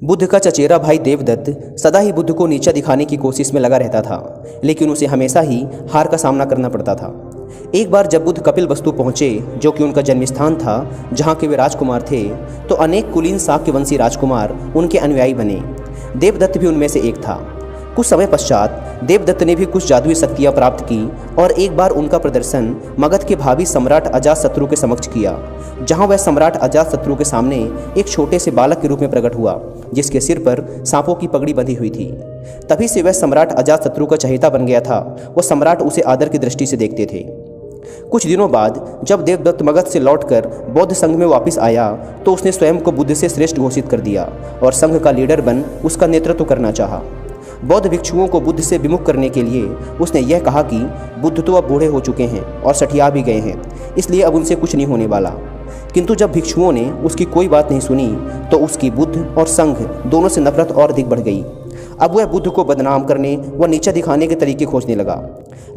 बुद्ध का चचेरा भाई देवदत्त सदा ही बुद्ध को नीचा दिखाने की कोशिश में लगा रहता था, लेकिन उसे हमेशा ही हार का सामना करना पड़ता था। एक बार जब बुद्ध कपिलवस्तु पहुँचे, जो कि उनका जन्मस्थान था जहाँ के वे राजकुमार थे, तो अनेक कुलीन शाक्यवंशी राजकुमार उनके अनुयायी बने। देवदत्त भी उनमें से एक था। कुछ समय पश्चात देवदत्त ने भी कुछ जादुई शक्तियाँ प्राप्त की और एक बार उनका प्रदर्शन मगध के भावी सम्राट अजातशत्रु के समक्ष किया, जहाँ वह सम्राट अजातशत्रु के सामने एक छोटे से बालक के रूप में प्रकट हुआ, जिसके सिर पर सांपों की पगड़ी बंधी हुई थी। तभी से वह सम्राट अजातशत्रु का चहेता बन गया था। वह सम्राट उसे आदर की दृष्टि से देखते थे। कुछ दिनों बाद जब देवदत्त मगध से लौटकर बौद्ध संघ में वापस आया, तो उसने स्वयं को बुद्ध से श्रेष्ठ घोषित कर दिया और संघ का लीडर बन उसका नेतृत्व करना चाहा। बौद्ध भिक्षुओं को बुद्ध से विमुख करने के लिए उसने यह कहा कि बुद्ध तो अब बूढ़े हो चुके हैं और सठिया भी गए हैं, इसलिए अब उनसे कुछ नहीं होने वाला। किंतु जब भिक्षुओं ने उसकी कोई बात नहीं सुनी, तो उसकी बुद्ध और संघ दोनों से नफरत और अधिक बढ़ गई। अब वह बुद्ध को बदनाम करने व नीचा दिखाने के तरीके खोजने लगा,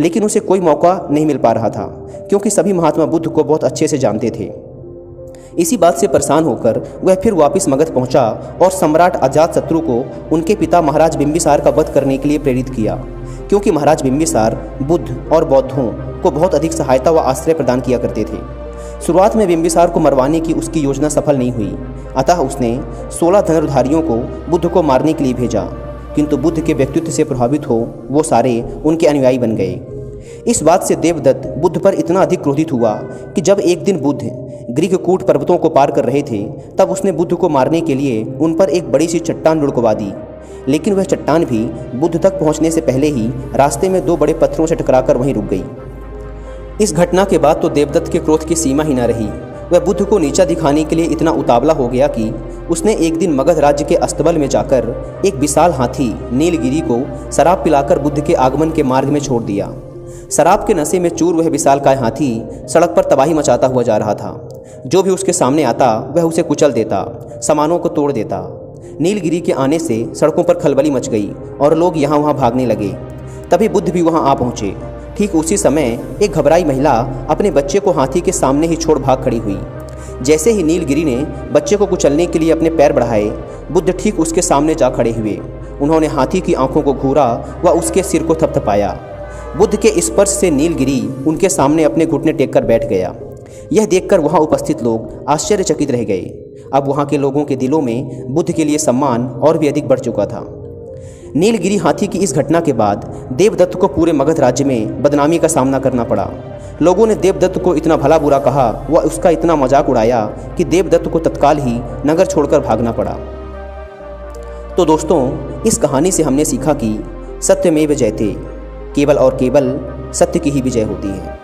लेकिन उसे कोई मौका नहीं मिल पा रहा था, क्योंकि सभी महात्मा बुद्ध को बहुत अच्छे से जानते थे। इसी बात से परेशान होकर वह फिर वापस मगध पहुंचा और सम्राट अजातशत्रु को उनके पिता महाराज बिंबिसार का वध करने के लिए प्रेरित किया, क्योंकि महाराज बिंबिसार बुद्ध और बौद्धों को बहुत अधिक सहायता व आश्रय प्रदान किया करते थे। शुरुआत में बिंबिसार को मरवाने की उसकी योजना सफल नहीं हुई, अतः उसने 16 धनुर्धारियों को बुद्ध को मारने के लिए भेजा, किंतु बुद्ध के व्यक्तित्व से प्रभावित हो वो सारे उनके अनुयायी बन गए। इस बात से देवदत्त बुद्ध पर इतना अधिक क्रोधित हुआ कि जब एक दिन बुद्ध ग्रीककूट पर्वतों को पार कर रहे थे, तब उसने बुद्ध को मारने के लिए उन पर एक बड़ी सी चट्टान लुढ़कवा दी। लेकिन वह चट्टान भी बुद्ध तक पहुंचने से पहले ही रास्ते में 2 बड़े पत्थरों से टकराकर वहीं रुक गई। इस घटना के बाद तो देवदत्त के क्रोध की सीमा ही न रही। वह बुद्ध को नीचा दिखाने के लिए इतना उतावला हो गया कि उसने एक दिन मगध राज्य के अस्तबल में जाकर एक विशाल हाथी नीलगिरी को शराब पिलाकर बुद्ध के आगमन के मार्ग में छोड़ दिया। शराब के नशे में चूर वह विशालकाय हाथी सड़क पर तबाही मचाता हुआ जा रहा था। जो भी उसके सामने आता वह उसे कुचल देता, सामानों को तोड़ देता। नीलगिरी के आने से सड़कों पर खलबली मच गई और लोग यहाँ वहाँ भागने लगे। तभी बुद्ध भी वहाँ आ पहुँचे। ठीक उसी समय एक घबराई महिला अपने बच्चे को हाथी के सामने ही छोड़ भाग खड़ी हुई। जैसे ही नीलगिरी ने बच्चे को कुचलने के लिए अपने पैर बढ़ाए, बुद्ध ठीक उसके सामने जा खड़े हुए। उन्होंने हाथी की आंखों को घूरा व उसके सिर को थपथपाया। बुद्ध के स्पर्श से नीलगिरी उनके सामने अपने घुटने टेक कर बैठ गया। यह देखकर वहाँ उपस्थित लोग आश्चर्यचकित रह गए। अब वहाँ के लोगों के दिलों में बुद्ध के लिए सम्मान और भी अधिक बढ़ चुका था। नीलगिरी हाथी की इस घटना के बाद देवदत्त को पूरे मगध राज्य में बदनामी का सामना करना पड़ा। लोगों ने देवदत्त को इतना भला बुरा कहा व उसका इतना मजाक उड़ाया कि देवदत्त को तत्काल ही नगर छोड़कर भागना पड़ा। तो दोस्तों, इस कहानी से हमने सीखा कि सत्यमेव जयते, केवल और केवल सत्य की ही विजय होती है।